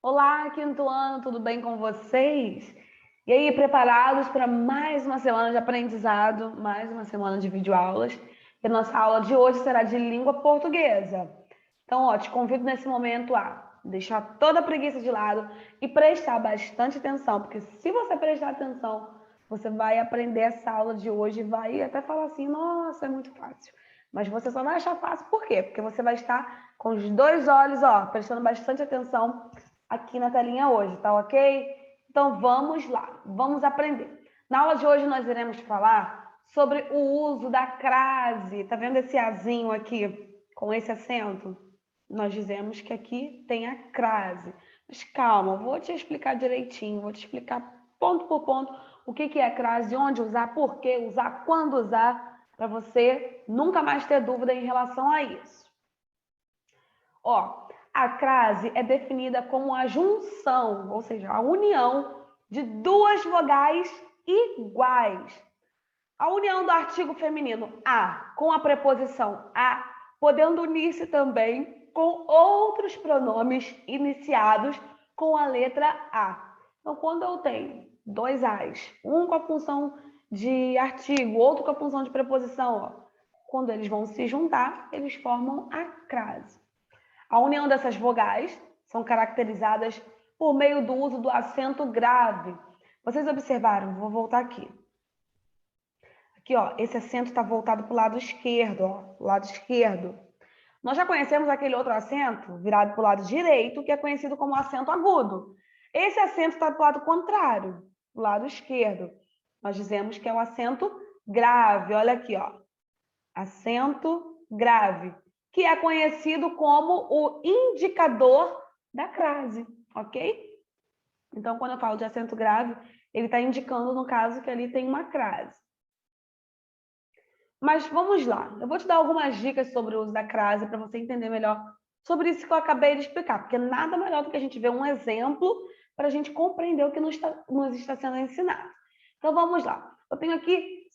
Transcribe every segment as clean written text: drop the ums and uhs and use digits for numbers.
Olá, quinto ano, tudo bem com vocês? E aí, preparados para mais uma semana de aprendizado, mais uma semana de videoaulas? E a nossa aula de hoje será de língua portuguesa. Então, ó, te convido nesse momento a deixar toda a preguiça de lado e prestar bastante atenção, porque se você prestar atenção, você vai aprender essa aula de hoje e vai até falar assim, nossa, é muito fácil. Mas você só vai achar fácil, por quê? Porque você vai estar com os dois olhos, ó, prestando bastante atenção aqui na telinha hoje, tá ok? Então vamos lá, vamos aprender. Na aula de hoje nós iremos falar sobre o uso da crase. Tá vendo esse azinho aqui com esse acento? Nós dizemos que aqui tem a crase. Mas calma, vou te explicar direitinho, vou te explicar ponto por ponto o que é a crase, onde usar, por que usar, quando usar, para você nunca mais ter dúvida em relação a isso. Ó, a crase é definida como a junção, ou seja, a união de duas vogais iguais. A união do artigo feminino a com a preposição a, podendo unir-se também com outros pronomes iniciados com a letra a. Então, quando eu tenho dois as, um com a função de artigo, outro com a função de preposição, ó, quando eles vão se juntar, eles formam a crase. A união dessas vogais são caracterizadas por meio do uso do acento grave. Vocês observaram? Vou voltar aqui. Aqui, ó, esse acento está voltado para o lado esquerdo, ó, lado esquerdo. Nós já conhecemos aquele outro acento virado para o lado direito, que é conhecido como acento agudo. Esse acento está do lado contrário, do lado esquerdo. Nós dizemos que é um acento grave. Olha aqui, ó, acento grave, que é conhecido como o indicador da crase, ok? Então, quando eu falo de acento grave, ele está indicando, no caso, que ali tem uma crase. Mas vamos lá, eu vou te dar algumas dicas sobre o uso da crase para você entender melhor sobre isso que eu acabei de explicar, porque nada melhor do que a gente ver um exemplo para a gente compreender o que nos está sendo ensinado. Então vamos lá, eu tenho aqui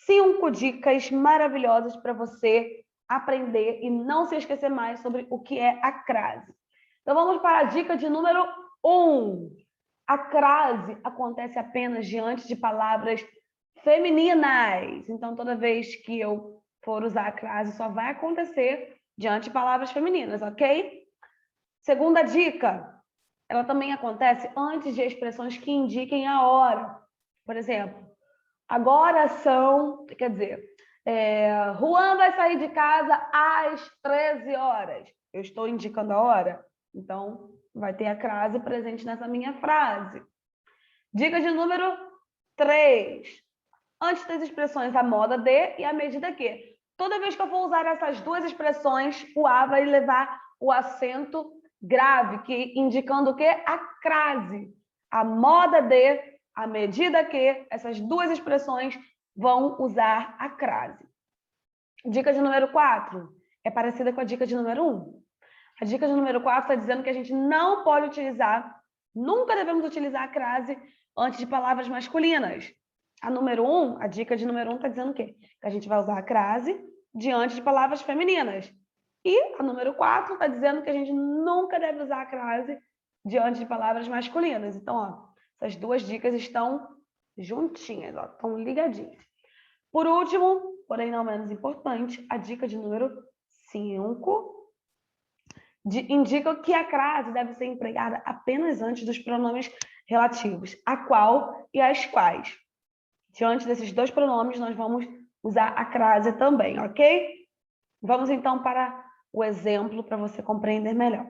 5 dicas maravilhosas para você aprender e não se esquecer mais sobre o que é a crase. Então vamos para a dica de número 1. A crase acontece apenas diante de palavras femininas. Então, toda vez que eu for usar a crase, só vai acontecer diante de palavras femininas, ok? Segunda dica, ela também acontece antes de expressões que indiquem a hora. Por exemplo, agora são, quer dizer, Juan vai sair de casa às 13 horas. Eu estou indicando a hora, então vai ter a crase presente nessa minha frase. Dica de número 3. Antes das expressões a moda de e a medida que. Toda vez que eu for usar essas duas expressões, o A vai levar o acento grave, que indicando o quê? A crase. A moda de, a medida que, essas duas expressões vão usar a crase. Dica de número 4 é parecida com a dica de número 1. A dica de número 4 está dizendo que a gente não pode utilizar, nunca devemos utilizar a crase antes de palavras masculinas. A número 1, a dica de número 1 está dizendo o quê? Que a gente vai usar a crase diante de palavras femininas. E a número 4 está dizendo que a gente nunca deve usar a crase diante de palavras masculinas. Então, ó, essas duas dicas estão juntinhas, ó, estão ligadinhas. Por último, porém não menos importante, a dica de número 5 indica que a crase deve ser empregada apenas antes dos pronomes relativos, a qual e as quais. Diante desses dois pronomes, nós vamos usar a crase também, ok? Vamos então para o exemplo para você compreender melhor.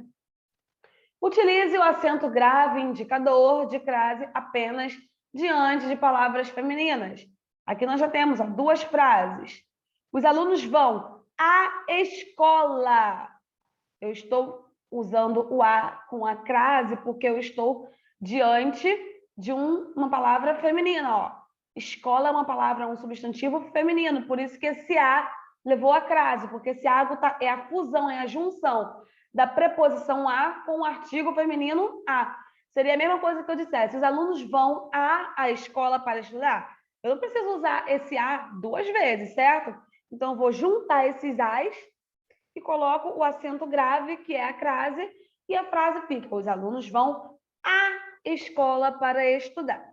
Utilize o acento grave indicador de crase apenas diante de palavras femininas. Aqui nós já temos duas frases. Os alunos vão à escola. Eu estou usando o A com a crase porque eu estou diante de uma palavra feminina. Ó. Escola é uma palavra, um substantivo feminino, por isso que esse A levou a crase, porque esse A é a fusão, é a junção da preposição a com o artigo feminino a. Seria a mesma coisa que eu dissesse, os alunos vão à escola para estudar. Eu não preciso usar esse a duas vezes, certo? Então, eu vou juntar esses as e coloco o acento grave, que é a crase, e a frase fica: os alunos vão à escola para estudar.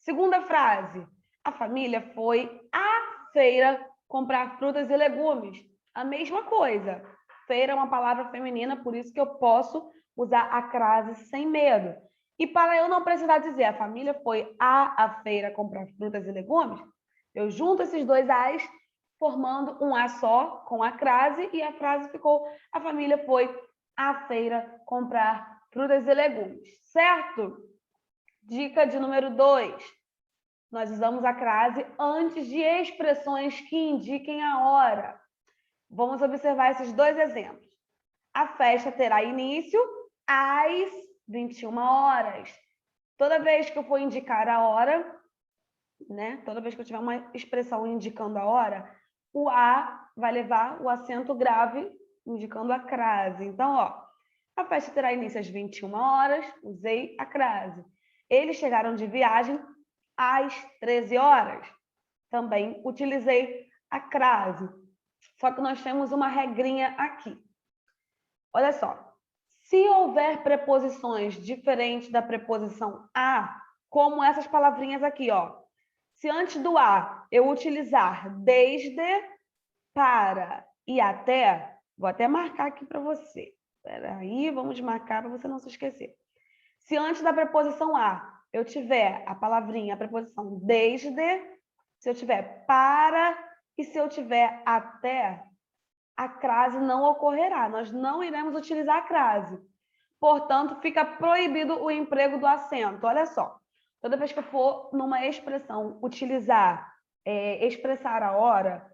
Segunda frase: a família foi à feira comprar frutas e legumes. A mesma coisa. Feira é uma palavra feminina, por isso que eu posso usar a crase sem medo. E para eu não precisar dizer a família foi à feira comprar frutas e legumes, eu junto esses dois as, formando um a só com a crase, e a frase ficou: a família foi à feira comprar frutas e legumes. Certo? Dica de número 2. Nós usamos a crase antes de expressões que indiquem a hora. Vamos observar esses dois exemplos. A festa terá início às 21 horas. Toda vez que eu for indicar a hora, né? Toda vez que eu tiver uma expressão indicando a hora, o a vai levar o acento grave, indicando a crase. Então, ó, a festa terá início às 21 horas, usei a crase. Eles chegaram de viagem às 13 horas. Também utilizei a crase. Só que nós temos uma regrinha aqui. Olha só. Se houver preposições diferentes da preposição a, como essas palavrinhas aqui, ó. Se antes do a eu utilizar desde, para e até, vou até marcar aqui para você. Espera aí, vamos marcar para você não se esquecer. Se antes da preposição a eu tiver a palavrinha, a preposição desde, se eu tiver para e se eu tiver até, a crase não ocorrerá. Nós não iremos utilizar a crase. Portanto, fica proibido o emprego do acento. Olha só, toda vez que eu for numa expressão utilizar, expressar a hora,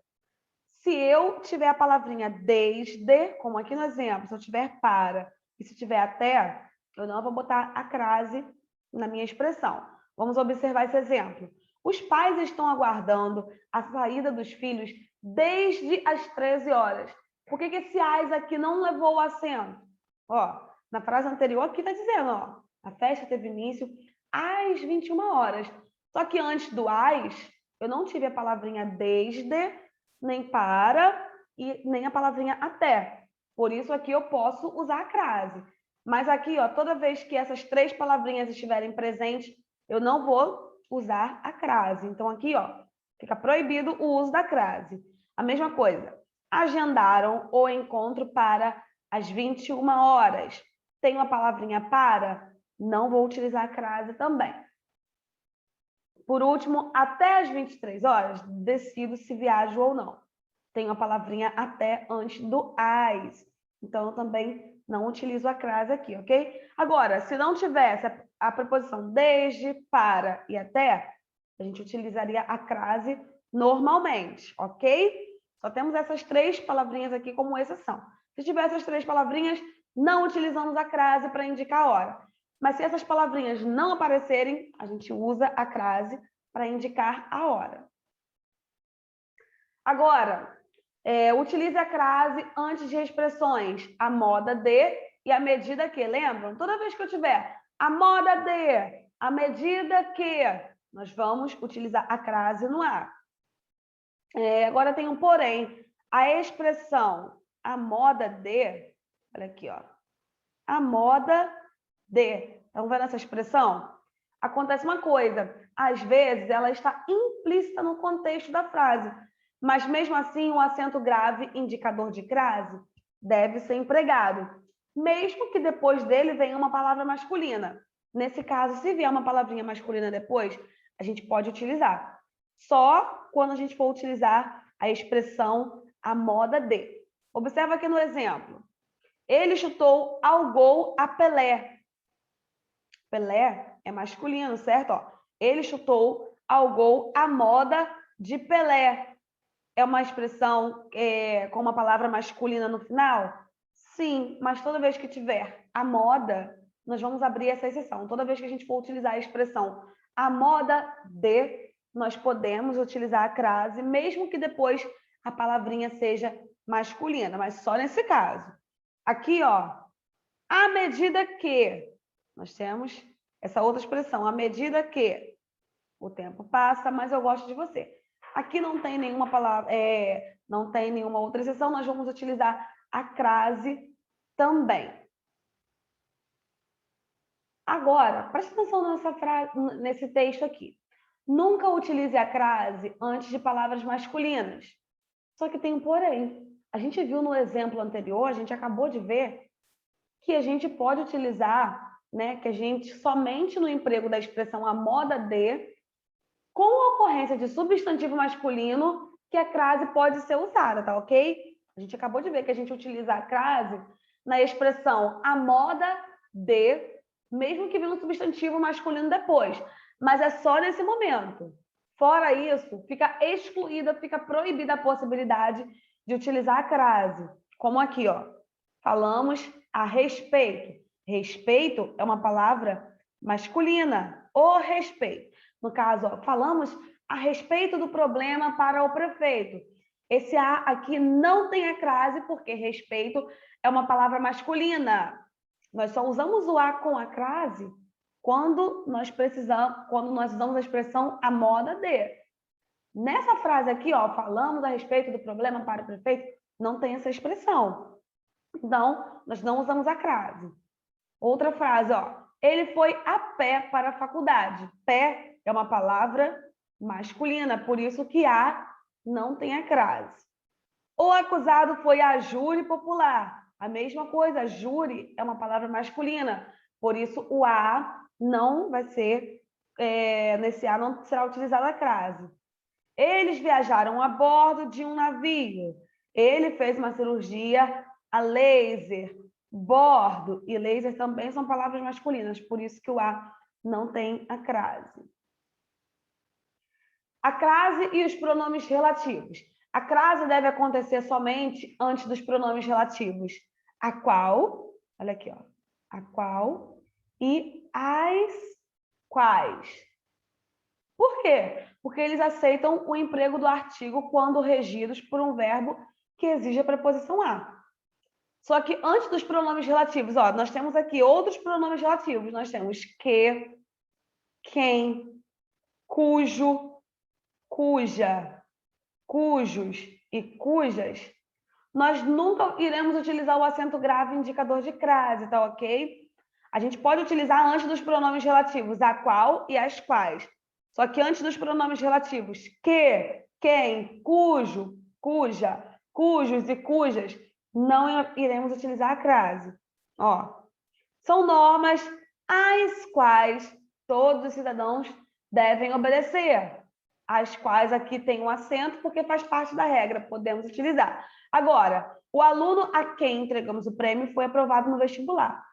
se eu tiver a palavrinha desde, como aqui no exemplo, se eu tiver para e se tiver até, eu não vou botar a crase na minha expressão. Vamos observar esse exemplo. Os pais estão aguardando a saída dos filhos desde as 13 horas. Por que esse as aqui não levou o acento? Ó, na frase anterior aqui está dizendo, ó, a festa teve início às 21 horas. Só que antes do as, eu não tive a palavrinha desde, nem para e nem a palavrinha até. Por isso aqui eu posso usar a crase. Mas aqui, ó, toda vez que essas três palavrinhas estiverem presentes, eu não vou usar a crase. Então aqui, ó, fica proibido o uso da crase. A mesma coisa. Agendaram o encontro para as 21 horas. Tenho a palavrinha para, não vou utilizar a crase também. Por último, até as 23 horas, decido se viajo ou não. Tenho a palavrinha até antes do as. Então, eu também não utilizo a crase aqui, ok? Agora, se não tivesse a preposição desde, para e até, a gente utilizaria a crase normalmente, ok? Só temos essas três palavrinhas aqui como exceção. Se tiver essas três palavrinhas, não utilizamos a crase para indicar a hora. Mas se essas palavrinhas não aparecerem, a gente usa a crase para indicar a hora. Agora, utilize a crase antes de expressões a moda de e a medida que. Lembram? Toda vez que eu tiver a moda de, a medida que, nós vamos utilizar a crase no a. Agora tem um porém. A expressão a moda de, olha aqui, ó. A moda de. Estão vendo essa expressão? Acontece uma coisa. Às vezes, ela está implícita no contexto da frase. Mas, mesmo assim, o acento grave, indicador de crase, deve ser empregado. Mesmo que depois dele venha uma palavra masculina. Nesse caso, se vier uma palavrinha masculina depois, a gente pode utilizar. Só quando a gente for utilizar a expressão a moda de. Observa aqui no exemplo. Ele chutou ao gol a Pelé. Pelé é masculino, certo? Ó, ele chutou ao gol a moda de Pelé. É uma expressão com uma palavra masculina no final? Sim, mas toda vez que tiver a moda, nós vamos abrir essa exceção. Toda vez que a gente for utilizar a expressão a moda de, nós podemos utilizar a crase, mesmo que depois a palavrinha seja masculina, mas só nesse caso. Aqui, ó, à medida que, nós temos essa outra expressão, à medida que o tempo passa, mas eu gosto de você. Aqui não tem nenhuma palavra, não tem nenhuma outra exceção, nós vamos utilizar a crase também. Agora, preste atenção nessa frase, nesse texto aqui. Nunca utilize a crase antes de palavras masculinas. Só que tem um porém. A gente viu no exemplo anterior, a gente acabou de ver que a gente pode utilizar, né, que a gente somente no emprego da expressão a moda de, com a ocorrência de substantivo masculino, que a crase pode ser usada, tá ok? A gente acabou de ver que a gente utiliza a crase na expressão a moda de, mesmo que venha um substantivo masculino depois, mas é só nesse momento. Fora isso, fica excluída, fica proibida a possibilidade de utilizar a crase, como aqui, ó. Falamos a respeito. Respeito é uma palavra masculina, o respeito. No caso, ó, falamos a respeito do problema para o prefeito. Esse A aqui não tem a crase, porque respeito é uma palavra masculina. Nós só usamos o A com a crase quando nós usamos a expressão a moda de. Nessa frase aqui, ó, falamos a respeito do problema para o prefeito, não tem essa expressão. Então, nós não usamos a crase. Outra frase, ó, ele foi a pé para a faculdade. Pé é uma palavra masculina, por isso que A não tem a crase. O acusado foi a júri popular. A mesma coisa, júri é uma palavra masculina, por isso o A não vai ser, nesse A não será utilizada a crase. Eles viajaram a bordo de um navio. Ele fez uma cirurgia a laser. Bordo e laser também são palavras masculinas, por isso que o A não tem a crase. A crase e os pronomes relativos. A crase deve acontecer somente antes dos pronomes relativos. A qual, olha aqui, ó, a qual e as quais. Por quê? Porque eles aceitam o emprego do artigo quando regidos por um verbo que exige a preposição a. Só que antes dos pronomes relativos, ó, nós temos aqui outros pronomes relativos. Nós temos que, quem, cujo, cuja, cujos e cujas. Nós nunca iremos utilizar o acento grave indicador de crase, tá ok? A gente pode utilizar antes dos pronomes relativos a qual e as quais. Só que antes dos pronomes relativos que, quem, cujo, cuja, cujos e cujas, não iremos utilizar a crase. Ó, são normas às quais todos os cidadãos devem obedecer. As quais aqui tem um acento porque faz parte da regra, podemos utilizar. Agora, o aluno a quem entregamos o prêmio foi aprovado no vestibular.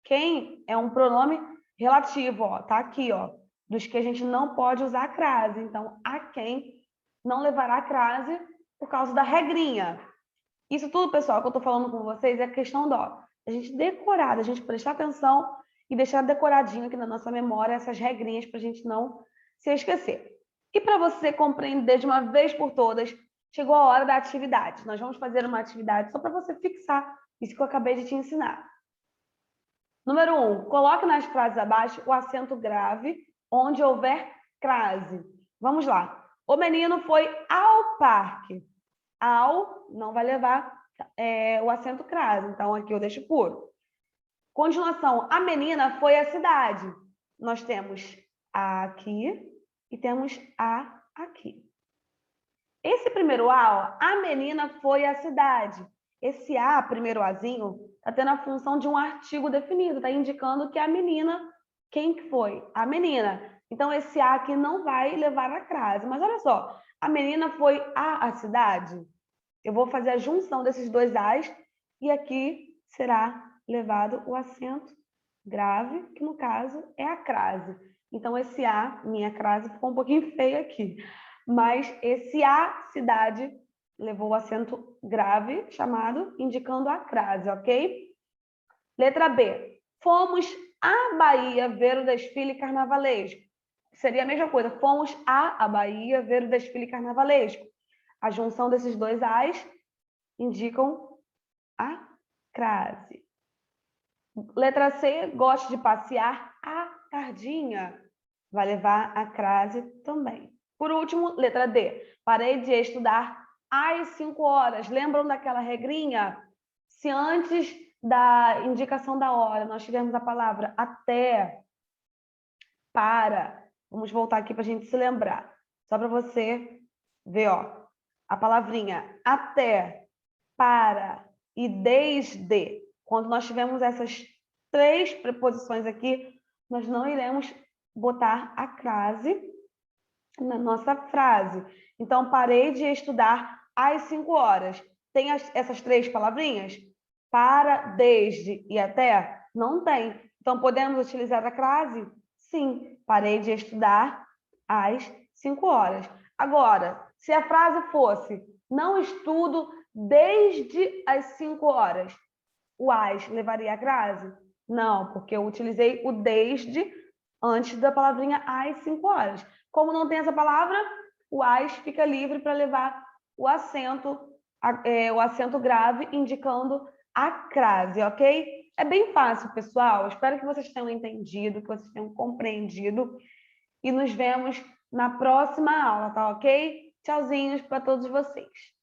Quem é um pronome relativo, ó, tá aqui, ó, dos que a gente não pode usar a crase. Então, a quem não levará a crase por causa da regrinha. Isso tudo, pessoal, que eu tô falando com vocês é questão da gente decorar, a gente prestar atenção e deixar decoradinho aqui na nossa memória essas regrinhas para a gente não se esquecer. E para você compreender de uma vez por todas, chegou a hora da atividade. Nós vamos fazer uma atividade só para você fixar isso que eu acabei de te ensinar. Número 1, coloque nas frases abaixo o acento grave onde houver crase. Vamos lá. O menino foi ao parque. Ao não vai levar o acento crase, então aqui eu deixo puro. Continuação, a menina foi à cidade. Nós temos a aqui e temos a aqui. Esse primeiro A, ó, a menina foi à cidade. Esse A, primeiro Azinho, está tendo a função de um artigo definido, está indicando que a menina, quem que foi? A menina. Então, esse A aqui não vai levar a crase. Mas olha só, a menina foi à cidade. Eu vou fazer a junção desses dois As e aqui será levado o acento grave, que no caso é a crase. Então, esse A, minha crase, ficou um pouquinho feia aqui. Mas esse A, cidade, levou o acento grave, chamado, indicando a crase, ok? Letra B. Fomos à Bahia ver o desfile carnavalesco. Seria a mesma coisa. Fomos à Bahia ver o desfile carnavalesco. A junção desses dois As indicam a crase. Letra C. Gosto de passear à tardinha. Vai levar a crase também. Por último, letra D. Parei de estudar às 5 horas. Lembram daquela regrinha? Se antes da indicação da hora, nós tivemos a palavra até, para. Vamos voltar aqui para a gente se lembrar. Só para você ver, ó, a palavrinha até, para e desde. Quando nós tivermos essas 3 preposições aqui, nós não iremos botar a crase na nossa frase. Então, parei de estudar às 5 horas. Tem essas 3 palavrinhas? Para, desde e até? Não tem. Então, podemos utilizar a crase? Sim, parei de estudar às 5 horas. Agora, se a frase fosse não estudo desde as 5 horas, o as levaria a crase? Não, porque eu utilizei o desde antes da palavrinha às 5 horas. Como não tem essa palavra, o as fica livre para levar o acento grave, indicando a crase, ok? É bem fácil, pessoal. Espero que vocês tenham entendido, que vocês tenham compreendido. E nos vemos na próxima aula, tá ok? Tchauzinhos para todos vocês.